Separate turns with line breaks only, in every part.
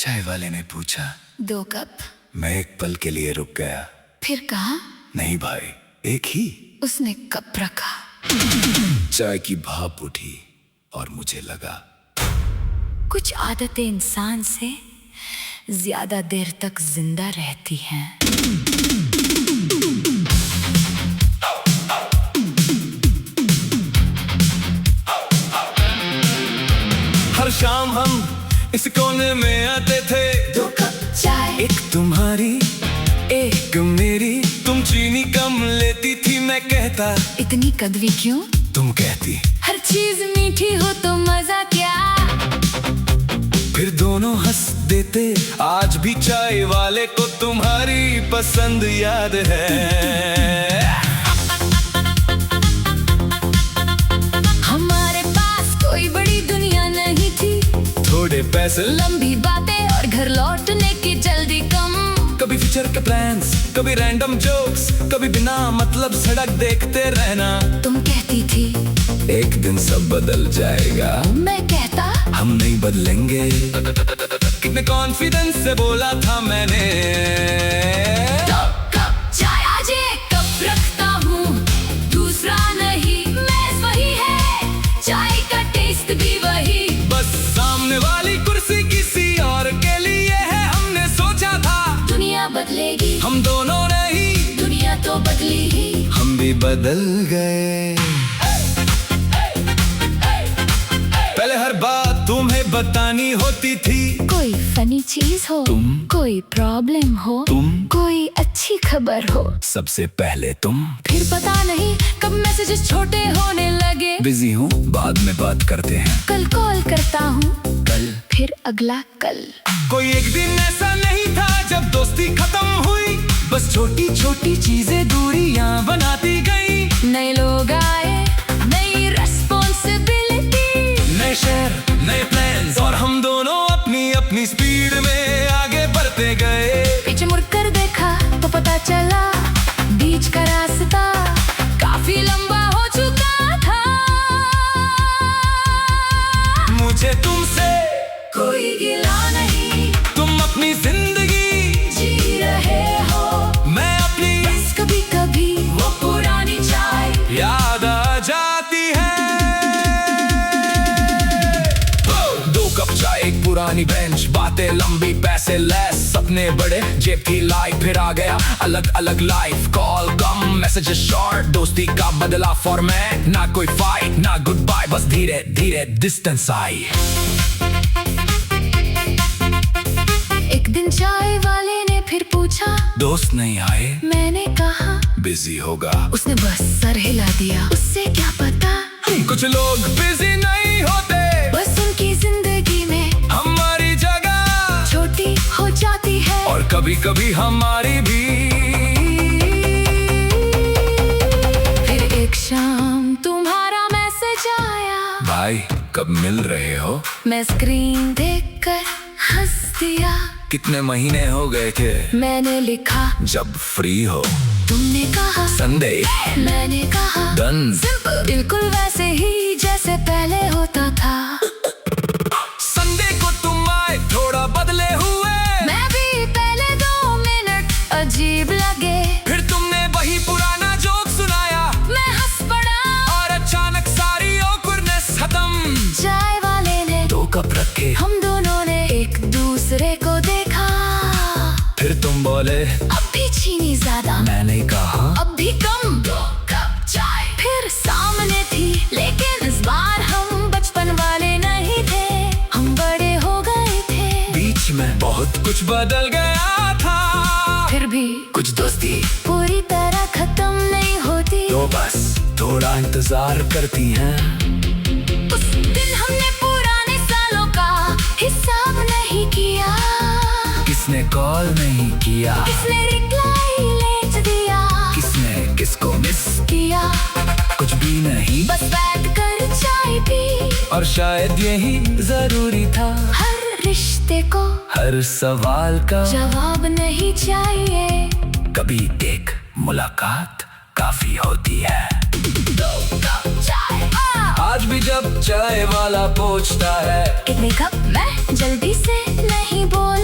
चाय वाले ने पूछा,
2 कप।
मैं एक पल के लिए रुक गया।
फिर कहा,
नहीं भाई, एक ही।
उसने कप रखा।
चाय की भाप उठी और मुझे लगा
कुछ आदतें इंसान से ज्यादा देर तक जिंदा रहती हैं।
हर शाम हम इस कोने में आते थे,
2 कप चाय,
एक तुम्हारी एक मेरी। तुम चीनी कम लेती थी, मैं कहता
इतनी कड़वी क्यों?
तुम कहती
हर चीज मीठी हो तो मजा क्या?
फिर दोनों हंस देते। आज भी चाय वाले को तुम्हारी पसंद याद है।
हमारे पास कोई बड़ी दुनिया नहीं थी,
थोड़े पैसे,
लंबी बातें और घर लौटने की जल्दी कम।
कभी फ्यूचर के प्लान्स, कभी रैंडम जोक्स, कभी बिना मतलब सड़क देखते रहना।
तुम कहती थी
एक दिन सब बदल जाएगा,
मैं कहता
हम नहीं बदलेंगे। कितने कॉन्फिडेंस से बोला था मैंने।
2 कप चाय, आज 1 कप रखता हूँ, दूसरा नहीं। मैं वही है, चाय का टेस्ट भी वही।
बस सामने वाली कुर्सी किसी और के लिए है। हमने सोचा था
दुनिया बदलेगी,
हम दोनों नहीं,
दुनिया तो बदली ही।
हम भी बदल गए। पहले हर बात तुम्हें बतानी होती थी।
कोई फनी चीज हो,
तुम,
कोई प्रॉब्लम हो,
तुम,
कोई अच्छी खबर हो,
सबसे पहले तुम।
फिर पता नहीं कब मैसेजेस छोटे होने लगे।
बिजी हूँ, बाद में बात करते हैं।
कल कॉल करता हूँ,
कल,
फिर अगला कल।
कोई एक दिन ऐसा नहीं था जब दोस्ती खत्म हुई। बस छोटी छोटी चीजें दूरियां बनाती गई।
नए लोग आए, नई रिस्पॉन्सिबिलिटी,
नए शहर, नए प्लान्स, और हम दोनों अपनी अपनी स्पीड में आगे बढ़ते गए।
पीछे मुड़कर देखा तो पता चला बीच का रास्ता काफी लंबा हो चुका था।
मुझे तुमसे
कोई गिला नहीं,
तुम अपनी जिंदगी
जी रहे हो,
मैं अपनी।
बस कभी कभी वो पुरानी चाय
याद आ जाती है। 2 कप चाय, एक पुरानी बेंच, बातें लंबी, पैसे लेस, सपने बड़े, जेब की लाइफ। फिर आ गया अलग अलग लाइफ, कॉल कम, मैसेजेस शॉर्ट, दोस्ती का बदला फॉर्मेट। ना कोई फाइट, ना गुड बाय, बस धीरे धीरे डिस्टेंस आई।
एक दिन चाय वाले ने फिर पूछा,
दोस्त नहीं आए?
मैंने कहा
बिजी होगा।
उसने बस सर हिला दिया। उससे क्या पता,
कुछ लोग बिजी नहीं होते,
बस उनकी जिंदगी में
हमारी जगह
छोटी हो जाती है।
और कभी कभी हमारी भी।
फिर एक शाम तुम्हारा मैसेज आया,
भाई कब मिल रहे हो?
मैं स्क्रीन देखकर हंस दिया।
कितने महीने हो गए थे?
मैंने लिखा
जब फ्री हो।
तुमने कहा
संडे,
मैंने कहा
डन।
सिंपल, बिल्कुल वैसे ही जैसे पहले होता था।
संडे को तुम आए, थोड़ा बदले हुए।
मैं भी पहले 2 मिनट अजीब लगे।
फिर तुमने वही पुराना जोक सुनाया,
मैं हंस पड़ा
और अचानक सारी awkwardness खत्म।
चाय वाले ने
2 कप रखे,
हम दोनों ने एक दूसरे को देखा।
फिर तुम बोले
अब भी चीनी ज्यादा,
मैंने कहा
अब भी कम। 2 कप चाय फिर सामने थी, लेकिन इस बार हम बचपन वाले नहीं थे, हम बड़े हो गए थे।
बीच में बहुत कुछ बदल गया था,
फिर भी
कुछ दोस्ती
पूरी तरह खत्म नहीं होती।
तो बस थोड़ा इंतजार करती हैं।
उस दिन हमने पुराने सालों का हिसाब नहीं किया।
किसने कॉल नहीं किया,
किसने रिप्लाई लेट दिया,
किसने किसको मिस
किया,
कुछ भी नहीं,
बस बैठ कर चाय पी।
और शायद यही जरूरी था।
हर रिश्ते को
हर सवाल का
जवाब नहीं चाहिए,
कभी एक मुलाकात काफी होती है।
2 कप चाय।
आज भी जब चाय वाला पूछता है
कितने कप, मैं जल्दी से नहीं बोल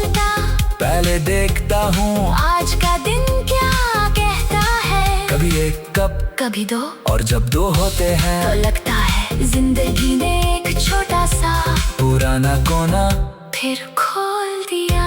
हूँ
आज का दिन क्या कहता है।
कभी एक कप
कभी दो
और जब दो होते
तो
हैं
लगता है जिंदगी ने एक छोटा सा
पुराना कोना
फिर खोल दिया।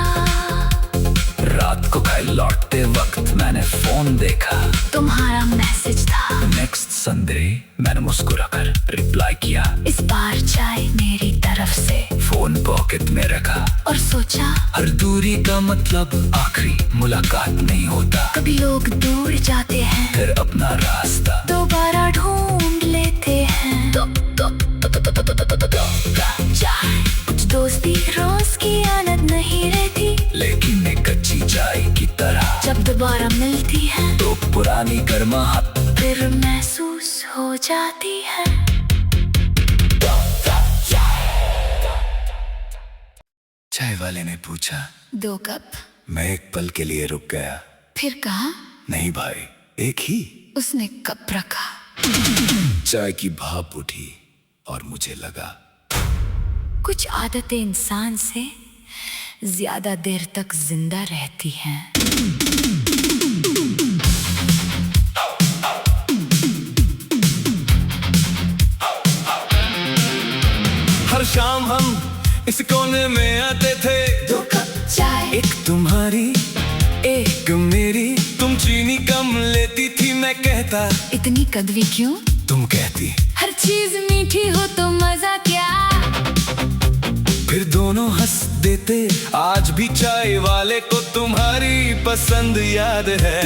रात को घर लौटते वक्त मैंने फोन देखा,
तुम्हारा मैसेज था।
नेक्स्ट संडे मैंने मुस्कुराकर रिप्लाई किया।
इस बार चाय मेरी तरफ से।
फोन पॉकेट में रखा
और सोचा
हर दूरी का मतलब आखिरी मुलाकात नहीं होता।
कभी लोग दूर जाते हैं
फिर अपना रास्ता
दोबारा ढूंढ लेते हैं। चाय कुछ दोस्ती रोज की आदत नहीं रहती,
लेकिन एक अच्छी चाय की तरह
जब दोबारा मिलती है
तो पुरानी गर्माहट
फिर महसूस हो जाती है।
चाय वाले ने पूछा
2 कप।
मैं एक पल के लिए रुक गया।
फिर कहा
नहीं भाई, एक ही।
उसने कप रखा।
चाय की भाप उठी और मुझे लगा
कुछ आदतें इंसान से ज्यादा देर तक जिंदा रहती हैं।
हर शाम हम इस कोने में आते थे,
2 कप चाय।
एक तुम्हारी एक मेरी। तुम चीनी कम लेती थी, मैं कहता
इतनी कड़वी क्यों?
तुम कहती
हर चीज मीठी हो तो मजा क्या।
फिर दोनों हंस देते। आज भी चाय वाले को तुम्हारी पसंद याद है।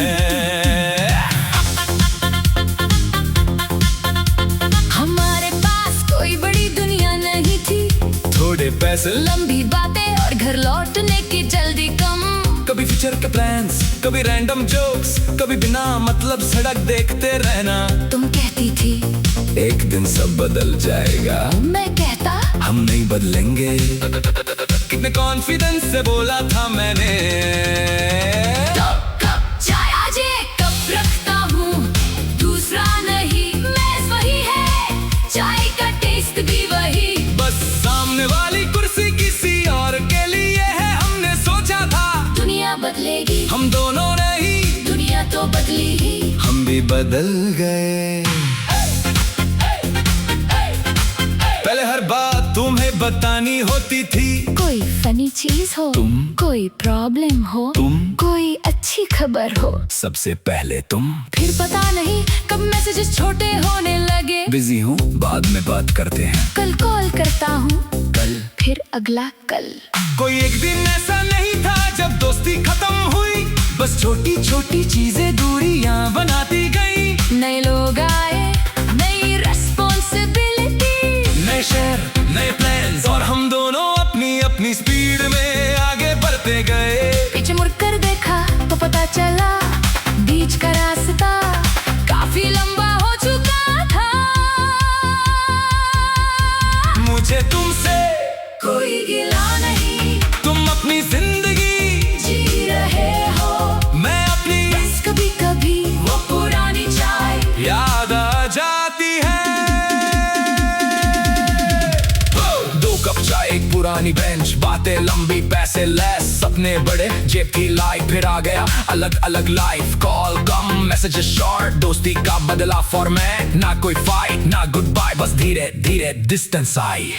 हमारे पास कोई बड़ी दुनिया नहीं थी,
थोड़े पैसे,
लंबी बातें और घर लौटने की जल्दी कम।
कभी फ्यूचर के प्लान्स, कभी रैंडम जोक्स, कभी बिना मतलब सड़क देखते रहना।
तुम कहती थी
एक दिन सब बदल जाएगा,
मैं कहता
हम नहीं बदलेंगे। कितने कॉन्फिडेंस से बोला था मैंने।
2 कप चाय। आज एक कप रखता हूँ, दूसरा नहीं, मैं वही है, चाय का टेस्ट भी वही।
बस सामने वाली कुर्सी किसी और के लिए है। हमने सोचा था
दुनिया बदलेगी,
हम दोनों नहीं,
दुनिया तो बदली ही।
हम भी बदल गए। पहले हर बात तुम्हें बतानी होती थी।
कोई फनी चीज हो,
तुम,
कोई प्रॉब्लम हो,
तुम,
कोई अच्छी खबर हो,
सबसे पहले तुम।
फिर पता नहीं कब मैसेजेस छोटे होने लगे।
बिजी हूँ, बाद में बात करते हैं।
कल कॉल करता हूँ,
कल,
फिर अगला कल।
कोई एक दिन ऐसा नहीं था जब दोस्ती खत्म हुई। बस छोटी छोटी चीजें दूरियां बनाती गई।
नए लोग आए, नई रिस्पॉन्सिबिलिटी,
नए शहर, नए प्लान्स, और हम दोनों अपनी अपनी स्पीड में आगे बढ़ते गए।
पीछे मुड़ कर देखा तो पता चला बीच का रास्ता काफी लंबा हो चुका था।
मुझे तुमसे
कोई गिला नहीं,
तुम अपनी जिंदगी
जी रहे हो,
मैं अपनी।
बस कभी कभी वो पुरानी चाय
याद आ जाती है। 2 कप चाय, एक पुरानी बेंच, बातें लंबी, पैसे लेस, सपने बड़े, जेब की लाइफ। फिर आ गया अलग अलग लाइफ। कॉल कम, मैसेजेस शॉर्ट, दोस्ती का बदला फॉर्मेट। ना कोई फाइट, ना गुड बाय, बस धीरे धीरे डिस्टेंस आई।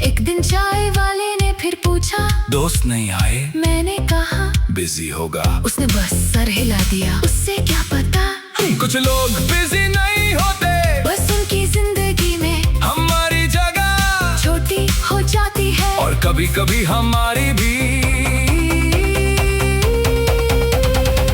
एक दिन चाय वाले ने फिर पूछा,
दोस्त नहीं आए?
मैंने कहा
बिजी होगा।
उसने बस सर हिला दिया। उससे क्या पता
कुछ लोग बिजी नहीं होते,
बस उनकी जिंदगी में
हमारी जगह
छोटी हो जाती है।
और कभी कभी हमारी भी।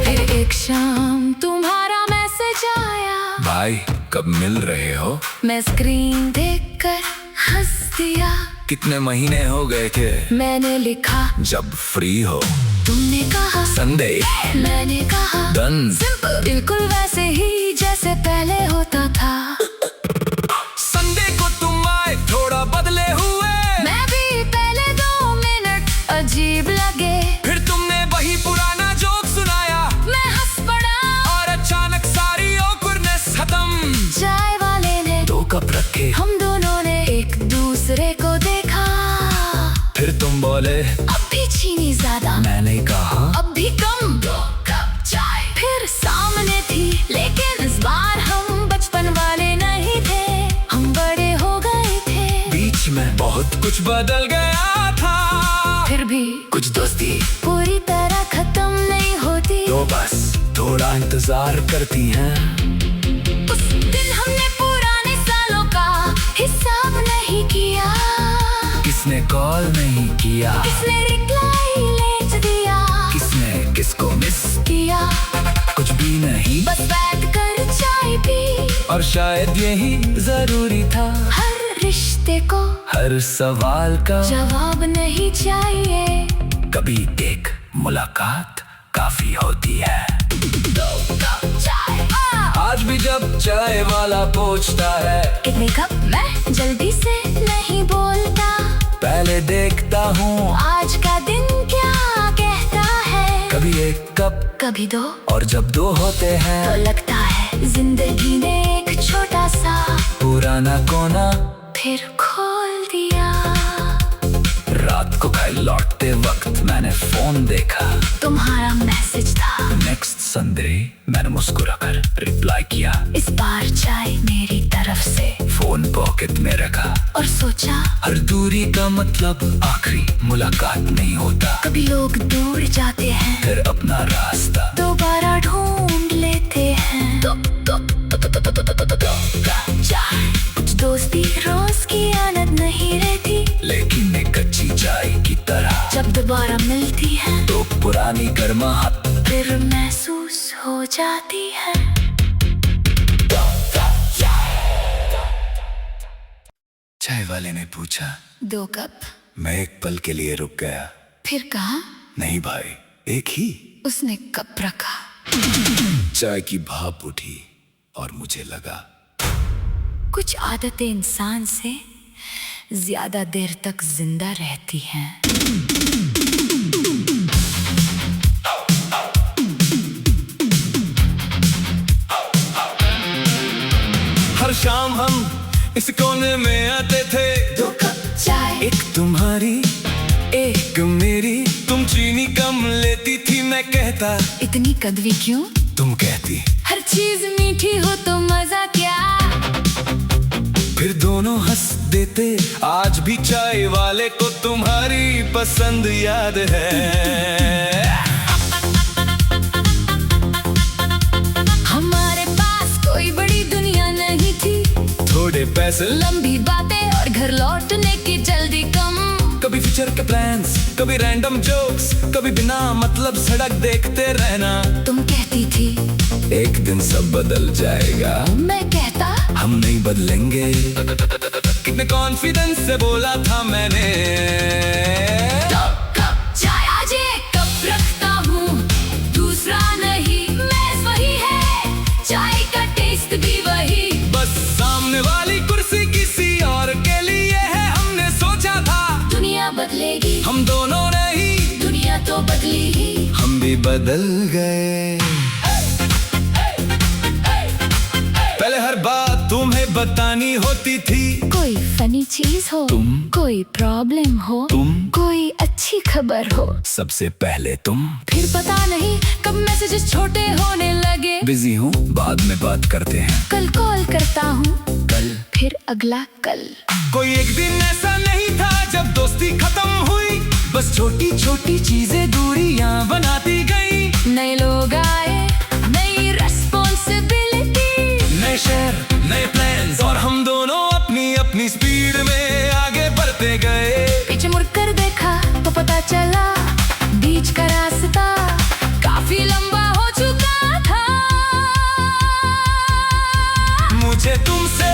फिर एक शाम तुम्हारा मैसेज आया,
भाई कब मिल रहे हो?
मैं स्क्रीन देखकर हंस दिया।
कितने महीने हो गए थे?
मैंने लिखा
जब फ्री हो।
तुमने कहा
संडे,
मैंने कहा
डन।
सिंपल, बिल्कुल वैसे ही जैसे पहले होता था।
संडे को तुम आए, थोड़ा बदले हुए।
मैं भी पहले 2 मिनट अजीब लगे।
फिर तुमने वही पुराना जोक सुनाया,
मैं हंस पड़ा
और अचानक सारी awkwardness खत्म।
चाय वाले ने
2 कप रखे,
हम दोनों ने एक दूसरे को देखा।
फिर तुम बोले
अब भी चीनी ज्यादा,
मैंने कहा
अब भी कम। 2 कप चाय फिर सामने थी, लेकिन इस बार हम बचपन वाले नहीं थे, हम बड़े हो गए थे।
बीच में बहुत कुछ बदल गया था,
फिर भी
कुछ दोस्ती
पूरी तरह खत्म नहीं होती।
तो बस थोड़ा इंतजार करती हैं।
उस दिन हमने पुराने सालों का हिसाब नहीं किया,
किसने कॉल नहीं किया,
किसने रिप्लाई लेट दिया,
किसने किसको मिस
किया,
कुछ भी नहीं,
बस बैठ कर चाय पी।
और शायद यही जरूरी था।
हर रिश्ते को
हर सवाल का
जवाब नहीं चाहिए,
कभी एक मुलाकात काफी होती है।
2 कप चाय।
आज भी जब चाय वाला पूछता है
कितने कप, मैं जल्दी से नहीं बोलता,
पहले देखता हूँ
आज का दिन क्या कहता है।
कभी 1 कप
कभी 2,
और जब 2 होते
तो
हैं
लगता है जिंदगी ने एक छोटा सा
पुराना कोना
फिर खोल दिया।
रात को घर लौटते वक्त मैंने फोन देखा,
तुम्हारा मैसेज था,
नेक्स्ट संडे। मैंने मुस्कुराकर रिप्लाई किया,
इस बार चाय मेरी तरफ से।
फोन पॉकेट में रखा
और सोचा
हर दूरी का मतलब आखिरी मुलाकात नहीं होता।
कभी लोग दूर जाते हैं,
फिर अपना रास्ता
दोबारा ढूंढ लेते हैं। चाय। कुछ दोस्ती रोज की आदत नहीं रहती,
लेकिन एक कच्ची चाय की तरह
जब दोबारा मिलती है
तो पुरानी गर्माहट
फिर महसूस हो जाती है।
चाय वाले ने पूछा,
2 कप।
मैं एक पल के लिए रुक गया।
फिर कहा,
नहीं भाई, एक ही।
उसने कप रखा,
चाय की भाप उठी और मुझे लगा
कुछ आदतें इंसान से ज्यादा देर तक जिंदा रहती हैं।
हर शाम हम इस कोने में आते थे,
2 कप चाय।
एक तुम्हारी एक मेरी। तुम चीनी कम लेती थी, मैं कहता
इतनी कड़वी क्यों,
तुम कहती
हर चीज मीठी हो तो मजा क्या।
फिर दोनों हंस देते। आज भी चाय वाले को तुम्हारी पसंद याद है।
हमारे पास कोई बड़ी दुनिया नहीं थी,
थोड़े पैसे,
लंबी बातें और घर लौटने की जल्दी कम।
कभी फ्यूचर के प्लान्स, कभी रैंडम जोक्स, कभी बिना मतलब सड़क देखते रहना।
तुम कहती थी
एक दिन सब बदल जाएगा,
मैं कहता
हम नहीं बदलेंगे। कितने कॉन्फिडेंस से बोला था मैंने।
2 कप चाय। आज 1 कप रखता हूँ, दूसरा नहीं, मैं वही है, चाय का टेस्ट भी वही।
बस सामने वाली कुर्सी किसी और के लिए है, हमने सोचा था
दुनिया बदलेगी,
हम दोनों नहीं,
दुनिया तो बदली ही।
हम भी बदल गए। पहले हर बात तुम्हें बतानी होती थी,
कोई फनी चीज हो,
तुम,
कोई प्रॉब्लम हो,
तुम,
कोई अच्छी खबर हो,
सबसे पहले तुम।
फिर पता नहीं कब मैसेजेस छोटे होने लगे।
बिजी हूँ, बाद में बात करते हैं,
कल कॉल करता हूँ,
कल,
फिर अगला कल।
कोई एक दिन ऐसा नहीं था जब दोस्ती खत्म हुई, बस छोटी छोटी चीजें दूरियां बनाती गई।
नए लोग आए, नई रेस्पॉन्सिबिलिटी,
नए शहर, नए प्लान्स, और हम दोनों अपनी अपनी स्पीड में आगे बढ़ते गए।
पीछे मुड़ कर देखा तो पता चला बीच का रास्ता काफी लंबा हो चुका था।
मुझे तुमसे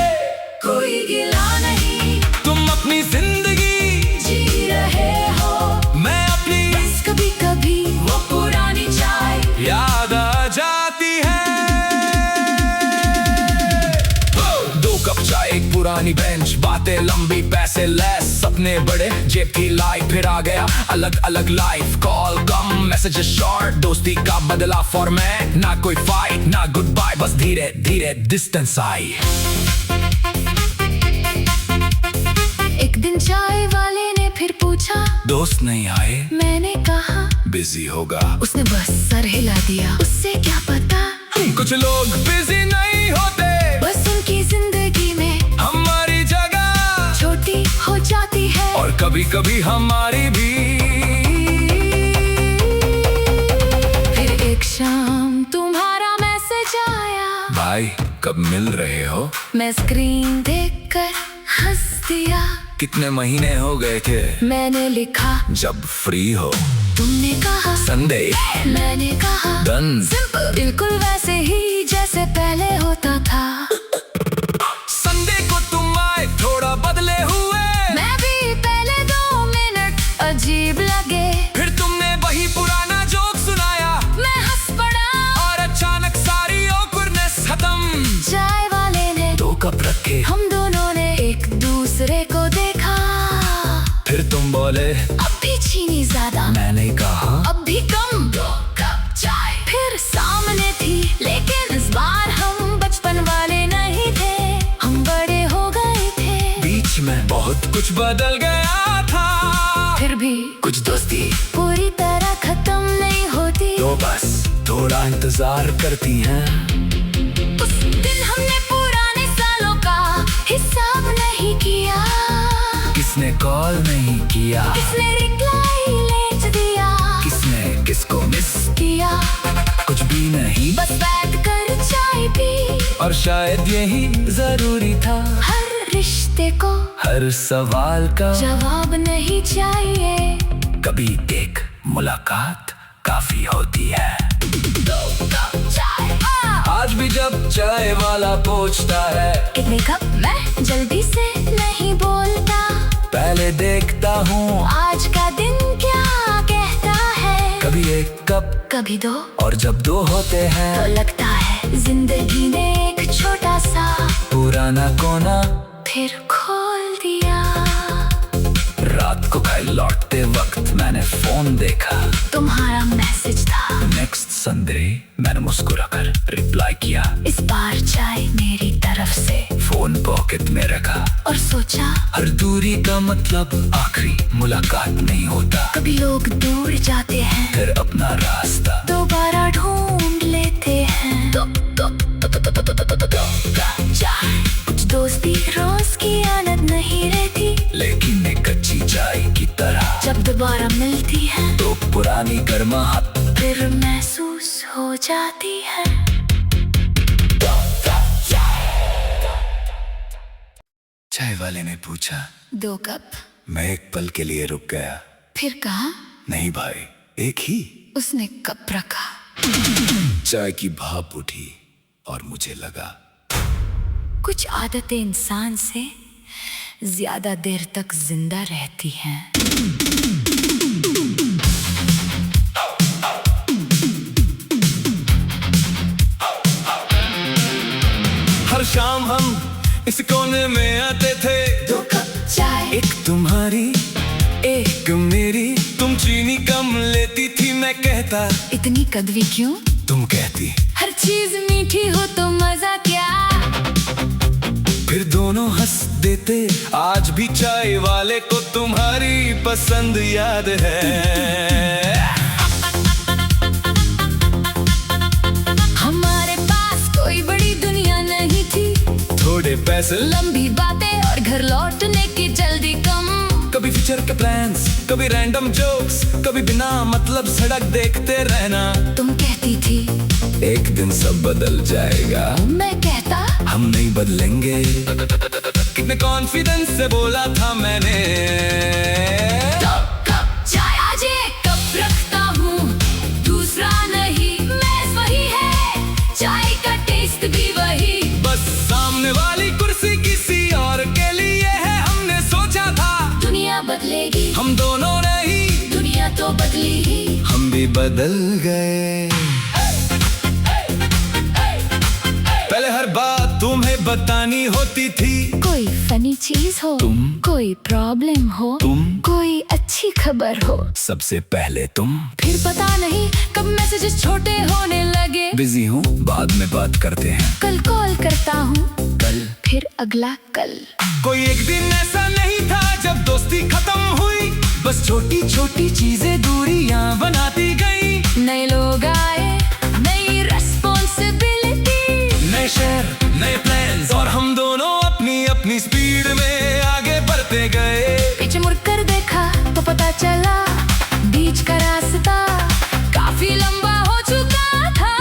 कोई गिला नहीं,
तुम अपनी जिंदगी
जी रहे हो,
मैं अपनी,
बस कभी कभी वो पुरानी चाय
याद आ जाती है। 2 कप चाय, एक पुरानी बेंच, बातें लंबी, पैसे लेस, सपने बड़े, जेब की लाइफ, फिर आ गया अलग अलग लाइफ। कॉल कम, मैसेजेस शॉर्ट, दोस्ती का बदला फॉर्मेट, ना कोई फाइट ना गुड बाय, बस धीरे धीरे डिस्टेंस आई।
एक दिन चाय वाले ने फिर पूछा,
दोस्त नहीं आए,
मैंने कहा
बिजी होगा।
उसने बस सर हिला दिया। उससे क्या पता
कुछ लोग बिजी नहीं होते,
बस उनकी जिंदगी में
हमारी जगह
छोटी हो जाती है।
और कभी कभी हमारी भी।
फिर एक शाम तुम्हारा मैसेज आया,
भाई कब मिल रहे हो?
मैं स्क्रीन देखकर हंस दिया।
कितने महीने हो गए थे?
मैंने लिखा
जब फ्री हो।
तुमने कहा
संडे,
मैंने कहा
डन।
सिंपल, बिल्कुल वैसे ही जैसे पहले होता था।
संडे को तुम आए थोड़ा बदले हुए,
मैं भी पहले 2 मिनट अजीब लगे।
फिर तुमने वही पुराना जोक सुनाया,
मैं हंस पड़ा
और अचानक सारी awkwardness खत्म।
चाय वाले ने
2 कप रखे,
हम दोनों ने एक दूसरे को देखा।
फिर तुम बोले
अब भी चीनी ज्यादा,
मैंने कहा
अब भी कम। 2 कप चाय फिर सामने थी, लेकिन इस बार हम बचपन वाले नहीं थे, हम बड़े हो गए थे।
बीच में बहुत कुछ बदल गया था,
फिर भी
कुछ दोस्ती
पूरी तरह खत्म नहीं होती।
तो बस थोड़ा इंतजार करती हैं।
उस दिन हमने पुराने सालों का हिसाब नहीं किया,
किसने कॉल नहीं किया,
किसने रिप्लाई लेट दिया,
किसने किसको मिस
किया,
कुछ भी नहीं,
बस बैठ कर चाय पी।
और शायद यही जरूरी था।
हर रिश्ते को
हर सवाल का
जवाब नहीं चाहिए,
कभी एक मुलाकात काफी होती है।
2 कप चाय।
आज भी जब चाय वाला पूछता है
कितने कप, मैं जल्दी से नहीं बोलता।
पहले देखता हूँ
आज का दिन क्या कहता है।
कभी 1 कप,
कभी 2,
और जब 2 होते
तो
हैं
लगता है जिंदगी ने एक छोटा सा
पुराना कोना
फिर खोल दिया।
रात को घर लौटते वक्त मैंने फोन देखा,
तुम्हारा मैसेज था।
नेक्स्ट संडे मैंने मुस्कुराकर रिप्लाई किया।
इस बार चाय मेरी तरफ से,
फोन पॉकेट में रखा
और सोचा
हर दूरी का मतलब आखिरी मुलाकात नहीं होता।
कभी लोग दूर जाते हैं,
फिर अपना रास्ता
दोबारा ढूंढ लेते हैं। कुछ दोस्ती रोज की आदत नहीं रहती,
लेकिन एक कच्ची चाय की तरह
जब दोबारा मिलती है
तो पुरानी गर्माहट
फिर महसूस हो जाती है।
चाय वाले ने पूछा
2 कप।
मैं एक पल के लिए रुक गया।
फिर कहा
नहीं भाई, एक ही।
उसने कप रखा,
चाय की भाप उठी और मुझे लगा
कुछ आदतें इंसान से ज्यादा देर तक जिंदा रहती हैं।
हर शाम हम इस कोने में आते थे,
2 कप चाय,
एक तुम्हारी एक मेरी। तुम चीनी कम लेती थी, मैं कहता
इतनी कड़वी क्यों?
तुम कहती
हर चीज मीठी हो तो मजा क्या।
फिर दोनों हंस देते। आज भी चाय वाले को तुम्हारी पसंद याद है।
हमारे पास कोई बड़ी दुनिया नहीं थी,
थोड़े पैसे,
लंबी बातें और घर लौटने की जल्दी कम।
कभी फ्यूचर के प्लान्स, कभी रैंडम जोक्स, कभी बिना मतलब सड़क देखते रहना।
तुम कहती थी
एक दिन सब बदल जाएगा,
मैं कहता
हम नहीं बदलेंगे। कितने कॉन्फिडेंस से बोला था मैंने।
2 कप चाय, आज 1 कप रखता हूँ, दूसरा नहीं, मैं वही है, चाय का टेस्ट भी वही।
बस सामने वाली कुर्सी किसी और के लिए है। हमने सोचा था
दुनिया बदलेगी,
हम दोनों नहीं,
दुनिया तो बदली ही।
हम भी बदल गए। पहले हर बात तुम्हें बतानी होती थी,
कोई फनी चीज हो,
तुम,
कोई प्रॉब्लम हो,
तुम,
कोई अच्छी खबर हो,
सबसे पहले तुम।
फिर पता नहीं कब मैसेजेस छोटे होने लगे।
बिजी हूँ, बाद में बात करते हैं।
कल कॉल करता हूँ,
कल,
फिर अगला कल।
कोई एक दिन ऐसा नहीं था जब दोस्ती खत्म हुई, बस छोटी छोटी चीजें दूरियां बनाती गई।
नए लोग आए, नई रिस्पॉन्सिबिलिटी,
नए शहर, नए प्लान्स, और हम दोनों अपनी अपनी स्पीड में आगे बढ़ते गए।
पीछे मुड़कर देखा तो पता चला बीच का रास्ता काफी लंबा हो चुका था।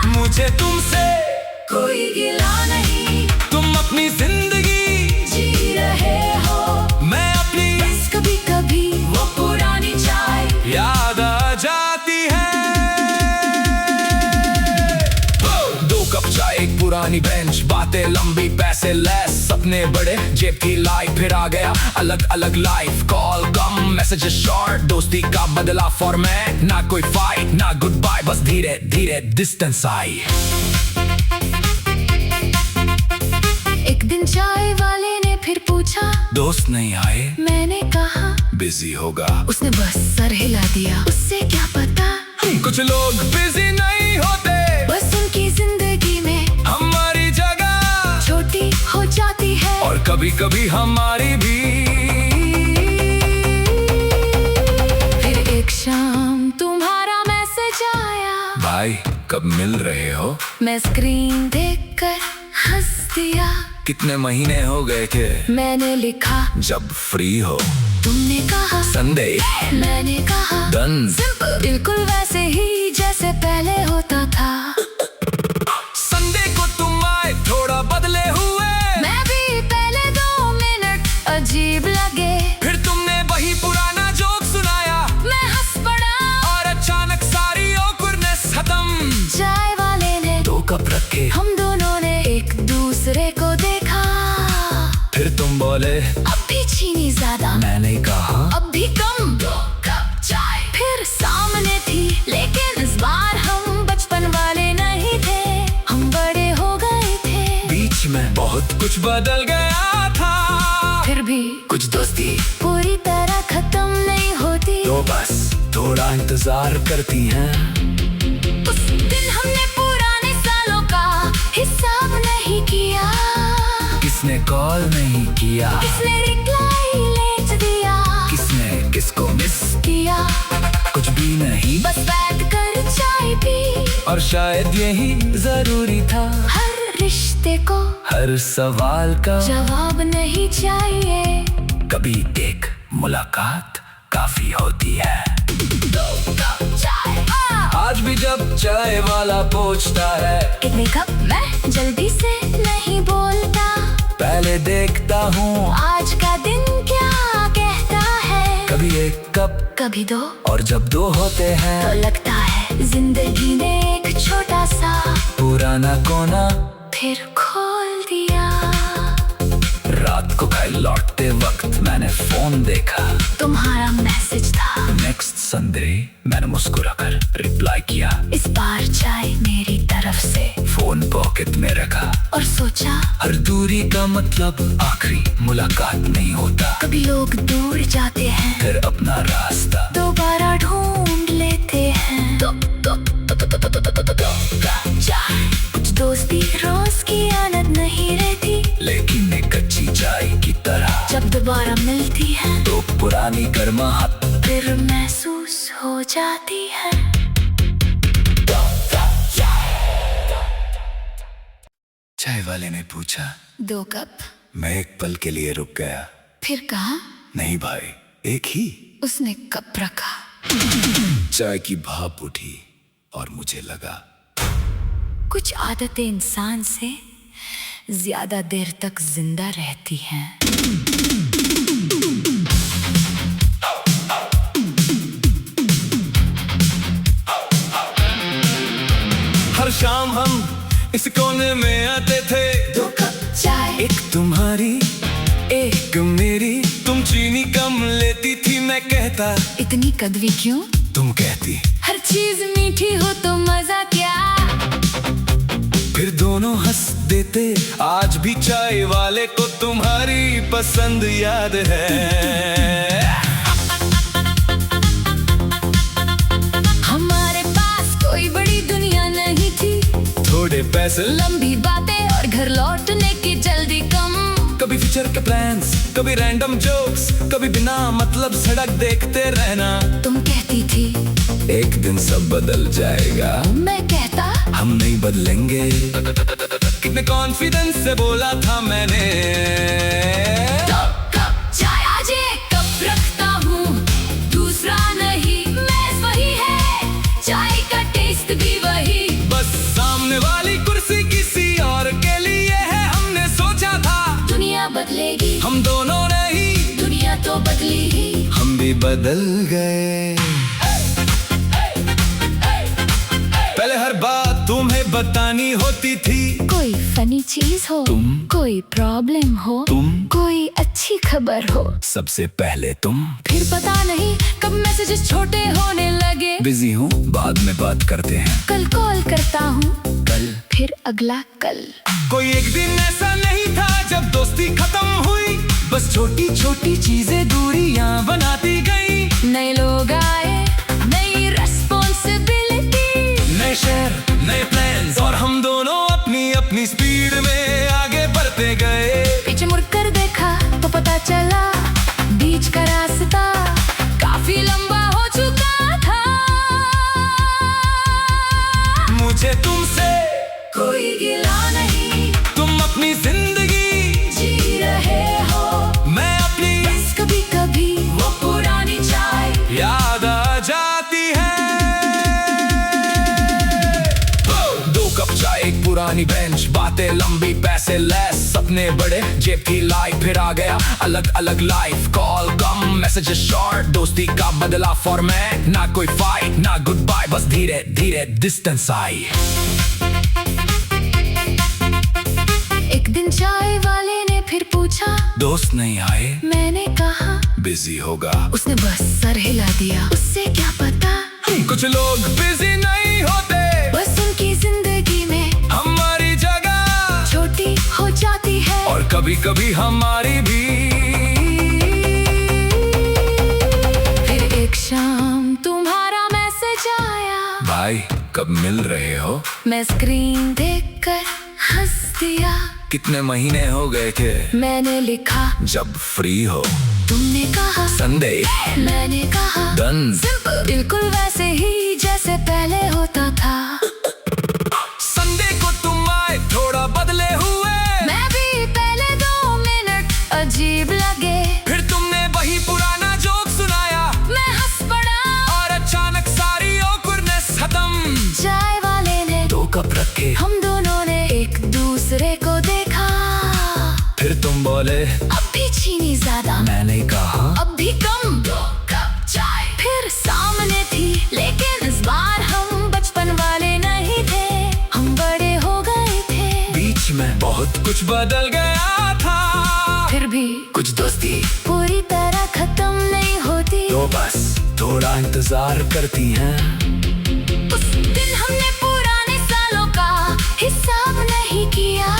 मुझे तुमसे
कोई गिला नहीं,
तुम अपनी जिंदगी
जी रहे हो,
मैं अपनी,
बस कभी कभी वो पुरानी चाय
याद आ जाती है। 2 कप चाय, एक पुरानी बेंच, बातें लंबी, पैसे लेस, सपने बड़े, जेब की लाइफ, फिर आ गया अलग अलग लाइफ। कॉल कम, मैसेजेस शॉर्ट, दोस्ती का बदला फॉर्मेट, ना कोई फाइट ना गुड बाय, बस धीरे धीरे डिस्टेंस आई।
एक दिन चाय वाले ने फिर पूछा,
दोस्त नहीं आए?
मैंने कहा
बिजी होगा।
उसने बस सर हिला दिया, उससे क्या पता
कुछ लोग बिजी नहीं होते,
बस उनकी जिंदगी में
हमारी जगह
छोटी हो जाती है।
और कभी कभी हमारी भी।
फिर एक शाम तुम्हारा मैसेज आया,
भाई कब मिल रहे हो?
मैं स्क्रीन देखकर हंस दिया।
कितने महीने हो गए थे?
मैंने लिखा
जब फ्री हो।
तुमने कहा
संडे,
मैंने कहा
डन।
सिंपल, बिल्कुल वैसे ही जैसे पहले होता था।
संडे को तुम आए, थोड़ा बदले हुए,
मैं भी पहले 2 मिनट अजीब लगे,
फिर तुमने वही पुराना जोक सुनाया,
मैं हंस पड़ा
और अचानक सारी awkwardness खत्म।
चाय वाले ने
2 कप रखे,
हम दोनों ने एक दूसरे को देखा।
फिर तुम बोले
अब भी चीनी ज्यादा,
मैंने कहा
अब भी कम। 2 कप चाय फिर सामने थी, लेकिन इस बार हम बचपन वाले नहीं थे, हम बड़े हो गए थे।
बीच में बहुत कुछ बदल गया था,
फिर भी
कुछ दोस्ती
पूरी तरह खत्म नहीं होती।
तो बस थोड़ा इंतजार करती हैं।
उस दिन हमने पुराने सालों का हिसाब नहीं किया,
किसने कॉल नहीं किया,
किसने रिप्लाई लेट दिया,
किसने किसको मिस
किया,
कुछ भी नहीं,
बस बैठ कर चाय पी।
और शायद यही जरूरी था।
हर रिश्ते को
हर सवाल का
जवाब नहीं चाहिए,
कभी एक मुलाकात काफी होती है।
2 कप चाय।
आज भी जब चाय वाला पूछता है
कितने कप, मैं जल्दी से नहीं बोलता,
पहले देखता हूँ
आज का दिन क्या कहता है।
कभी 1 कप,
कभी 2,
और जब 2 होते
तो
हैं
लगता है जिंदगी ने एक छोटा सा
पुराना कोना
फिर खोल दिया।
रात को घर लौटते वक्त मैंने फोन देखा,
तुम्हारा मैसेज था।
नेक्स्ट संडे मैंने मुस्कुराकर रिप्लाई किया,
इस बार चाय मेरी तरफ से।
फोन पॉकेट में रखा
और सोचा
हर दूरी का मतलब आखिरी मुलाकात नहीं होता।
कभी लोग दूर जाते हैं,
फिर अपना रास्ता
दोबारा ढूंढ लेते हैं। चाय, कुछ दोस्ती रोज की आदत नहीं रहती,
लेकिन एक कच्ची चाय की तरह
जब दोबारा मिलती है
तो पुरानी गर्माहट
फिर महसूस हो जाती है।
चाय वाले ने पूछा,
2 कप।
मैं एक पल के लिए रुक गया।
फिर कहा,
नहीं भाई, एक ही।
उसने कप रखा,
चाय की भाप उठी और मुझे लगा
कुछ आदतें इंसान से ज्यादा देर तक जिंदा रहती हैं।
हर शाम हम इस कोने में आते थे,
2 कप चाय।
एक तुम्हारी एक मेरी, तुम चीनी कम लेती थी, मैं कहता
इतनी कड़वी क्यों,
तुम कहती
हर चीज मीठी हो तो मजा क्या।
फिर दोनों हंस देते, आज भी चाय वाले को तुम्हारी पसंद याद है।
हमारे पास कोई बड़ी दुनिया नहीं थी,
थोड़े पैसे,
लंबी बातें और घर लौटने की जल्दी कम।
कभी फ्यूचर के प्लान्स, कभी रैंडम जोक्स, कभी बिना मतलब सड़क देखते रहना।
तुम कहती थी
एक दिन सब बदल जाएगा,
मैं कहता
हम नहीं बदलेंगे। कितने कॉन्फिडेंस से बोला था मैंने।
कप चाय आज एक कप रखता हूँ, दूसरा नहीं मैं वही है, चाय का टेस्ट भी वही।
बस सामने वाली कुर्सी किसी और के लिए है, हमने सोचा था
दुनिया बदलेगी,
हम दोनों नहीं,
दुनिया तो बदली ही।
हम भी बदल गए। पहले हर बात तुम्हें बतानी होती थी,
कोई फनी चीज हो,
तुम,
कोई प्रॉब्लम हो,
तुम,
कोई अच्छी खबर हो,
सबसे पहले तुम।
फिर पता नहीं कब मैसेजेस छोटे होने लगे।
बिजी हूँ, बाद में बात करते हैं,
कल कॉल करता हूँ,
कल,
फिर अगला कल।
कोई एक दिन ऐसा नहीं था जब दोस्ती खत्म हुई, बस छोटी छोटी चीजें दूरियां बनाती गई।
नए लोग आए, नई रिस्पॉन्सिबिलिटी,
नए शहर, नए प्लान्स, और हम दोनों अपनी अपनी स्पीड में आगे बढ़ते गए।
पीछे मुड़कर देखा तो पता चला बीच का रास्ता काफी लंबा हो चुका था।
मुझे तुमसे
कोई गिला नहीं,
तुम अपनी जिंदगी
जी रहे हो,
मैं अपनी,
बस कभी कभी वो पुरानी चाय
याद आ जाती है। दो कप चाय, एक पुरानी बेंच, बातें लंबी, पैसे लेस, सपने बड़े, जेब की लाइफ, फिर आ गया अलग अलग लाइफ। कॉल कम, मैसेजेस शॉर्ट, दोस्ती का बदला फॉर्मेट, ना कोई फाइट ना गुड बाय, बस धीरे धीरे डिस्टेंस आई।
एक दिन चाय वाले ने फिर पूछा,
दोस्त नहीं आए,
मैंने कहा
बिजी होगा।
उसने बस सर हिला दिया, उससे क्या पता
कुछ लोग बिजी नहीं होते,
बस उनकी जिंदगी में
हमारी जगह
छोटी हो जाती है।
और कभी कभी हमारी भी।
फिर एक शाम तुम्हारा मैसेज आया,
भाई कब मिल रहे हो?
मैं स्क्रीन देखकर हंस दिया।
कितने महीने हो गए थे?
मैंने लिखा
जब फ्री हो।
तुमने कहा
संडे,
मैंने कहा
डन।
सिंपल, बिल्कुल वैसे ही जैसे पहले होता था।
संडे को तुम आए, थोड़ा बदले हुए,
मैं भी पहले 2 मिनट अजीब लगे,
फिर तुमने वही पुराना जोक सुनाया,
मैं हंस पड़ा
और अचानक सारी awkwardness खत्म।
चाय वाले ने
2 कप रखे,
हम दोनों ने एक दूसरे को देखा,
फिर तुम बोले
अब भी चीनी ज्यादा,
मैंने कहा
अब भी कम। 2 कप चाय फिर सामने थी, लेकिन इस बार हम बचपन वाले नहीं थे, हम बड़े हो गए थे।
बीच में बहुत कुछ बदल गया था,
फिर भी
कुछ दोस्ती
पूरी तरह खत्म नहीं होती,
तो बस थोड़ा इंतजार करती हैं।
उस दिन हमने पुराने सालों का हिसाब नहीं किया,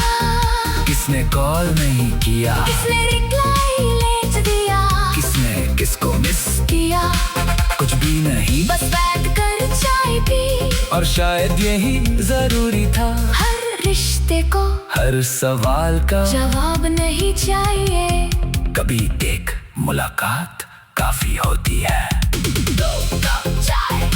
किसने कॉल नहीं किया,
किसने रिप्लाई लेट दिया,
किसने किसको मिस
किया,
कुछ भी नहीं,
बस बैठ कर चाय पी,
और शायद यही जरूरी था।
हर रिश्ते को
हर सवाल का
जवाब नहीं चाहिए,
कभी एक मुलाकात काफी होती है।
2 कप चाय।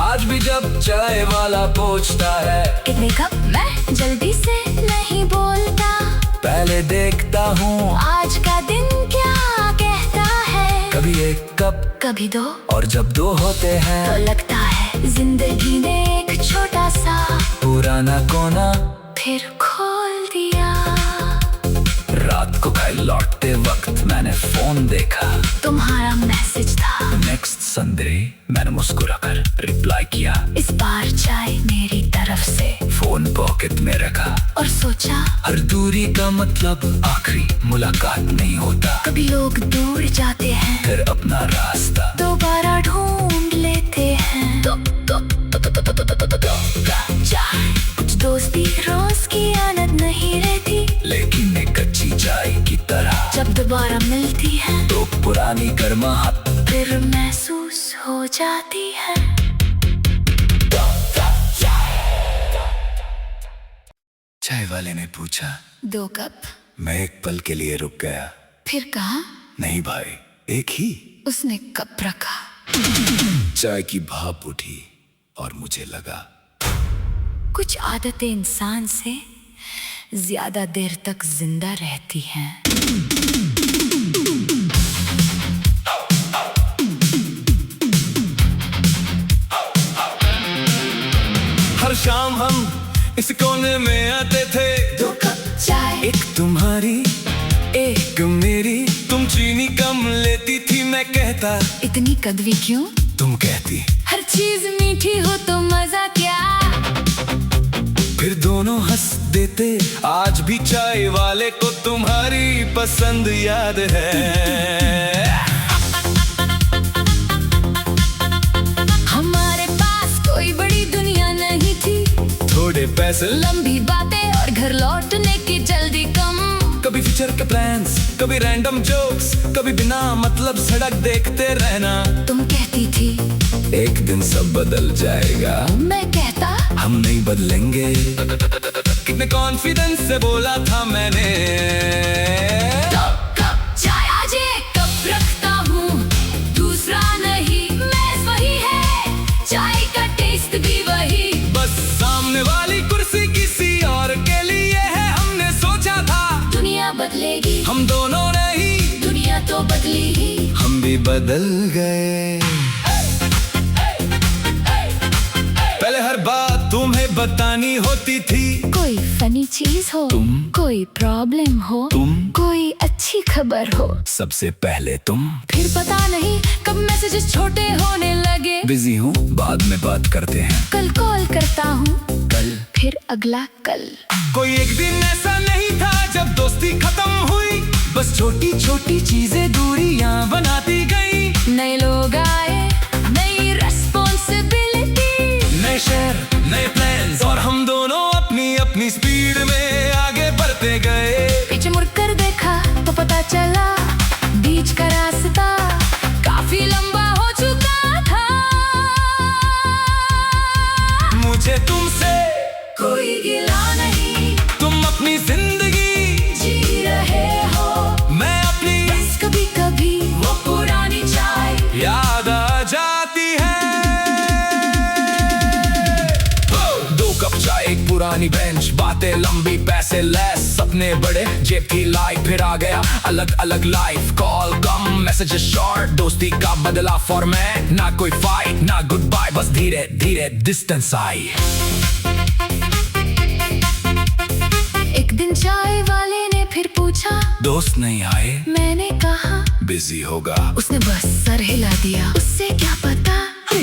आज भी जब चाय वाला पूछता है
कितने कप, मैं जल्दी से नहीं बोलता,
पहले देखता हूँ
आज का दिन क्या कहता है।
कभी 1 कप,
कभी 2,
और जब 2 होते
तो
हैं
लगता है जिंदगी ने एक छोटा सा
पुराना कोना
फिर खोल दिया।
रात को घर लौटते वक्त मैंने फोन देखा,
तुम्हारा मैसेज था,
नेक्स्ट संडे मैंने मुस्कुराकर रिप्लाई किया,
इस बार चाय मेरी तरफ से,
फोन पॉकेट में रखा,
और सोचा
हर दूरी का मतलब आखिरी मुलाकात नहीं होता।
कभी लोग दूर जाते हैं,
फिर अपना रास्ता
दोबारा ढूंढ लेते हैं। चाय, कुछ दोस्ती रोज की आदत नहीं रहती,
लेकिन एक अच्छी चाय की तरह
जब दोबारा मिलती है
तो पुरानी गर्माहट
फिर महसूस हो जाती है।
चाय वाले ने पूछा,
2 कप,
मैं एक पल के लिए रुक गया।
फिर कहा?
नहीं भाई, एक ही।
उसने कब रखा?
चाय की भाप उठी और मुझे लगा
कुछ आदतें इंसान से ज्यादा देर तक जिंदा रहती हैं।
हर शाम हम इस कोने में आते थे,
2 कप चाय,
एक तुम्हारी एक मेरी। तुम चीनी कम लेती थी, मैं कहता
इतनी कड़वी क्यों?
तुम कहती
हर चीज मीठी हो तो मजा क्या?
फिर दोनों हंस देते। आज भी चाय वाले को तुम्हारी पसंद याद है।
हमारे पास कोई बड़ी दुनिया नहीं थी,
थोड़े पैसे,
लंबी बातें और घर लौटने की जल्दी कम।
कभी फ्यूचर के प्लान्स, कभी रैंडम जोक्स, कभी बिना मतलब सड़क देखते रहना।
तुम कहती थी
एक दिन सब बदल जाएगा,
मैं कहता
हम नहीं बदलेंगे। कितने कॉन्फिडेंस से बोला था मैंने।
2 कप चाय, आज एक कप रखता हूँ, दूसरा नहीं, मैं वही है, चाय का टेस्ट भी वही।
बस सामने वाली कुर्सी किसी और के लिए है। हमने सोचा था
दुनिया बदलेगी,
हम दोनों नहीं,
दुनिया तो बदली ही।
हम भी बदल गए। पहले हर बात तुम्हें बतानी होती थी,
कोई फनी चीज हो,
तुम,
कोई प्रॉब्लम हो,
तुम,
कोई अच्छी खबर हो,
सबसे पहले तुम।
फिर पता नहीं कब मैसेजेस छोटे होने लगे।
बिजी हूँ, बाद में बात करते हैं,
कल कॉल करता हूँ,
कल,
फिर अगला कल।
कोई एक दिन ऐसा नहीं था जब दोस्ती खत्म हुई, बस छोटी छोटी चीजें दूरियां बनाती गई।
नए लोग आए, नई रिस्पॉन्सिबिलिटी,
नए शहर, नए प्लान्स, और हम दोनों अपनी अपनी स्पीड में आगे बढ़ते गए।
पीछे मुड़ कर देखा तो पता चला बीच का रास्ता काफी लंबा हो चुका था।
मुझे तुमसे
कोई गिला नहीं,
तुम अपनी जिंदगी
जी रहे हो,
मैं अपनी,
बस कभी कभी वो पुरानी चाय
याद आ जाती है। 2 कप चाय, एक पुरानी बेंच, बातें लंबी, पैसे लेस, सपने बड़े, जेब की लाइफ। फिर आ गया अलग अलग लाइफ, कॉल कम, मैसेजेस शॉर्ट, दोस्ती का बदला फॉर्मेट। ना कोई फाइट, ना गुड बाय, बस धीरे धीरे डिस्टेंस आई।
एक दिन चाय वाले ने फिर पूछा,
दोस्त नहीं आए?
मैंने कहा
बिजी होगा।
उसने बस सर हिला दिया, उससे क्या पता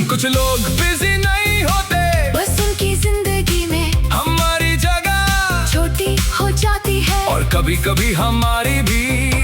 कुछ लोग बिजी नहीं होते,
बस उनकी जिंदगी में
हमारी जगह
छोटी हो जाती है।
और कभी कभी हमारी भी।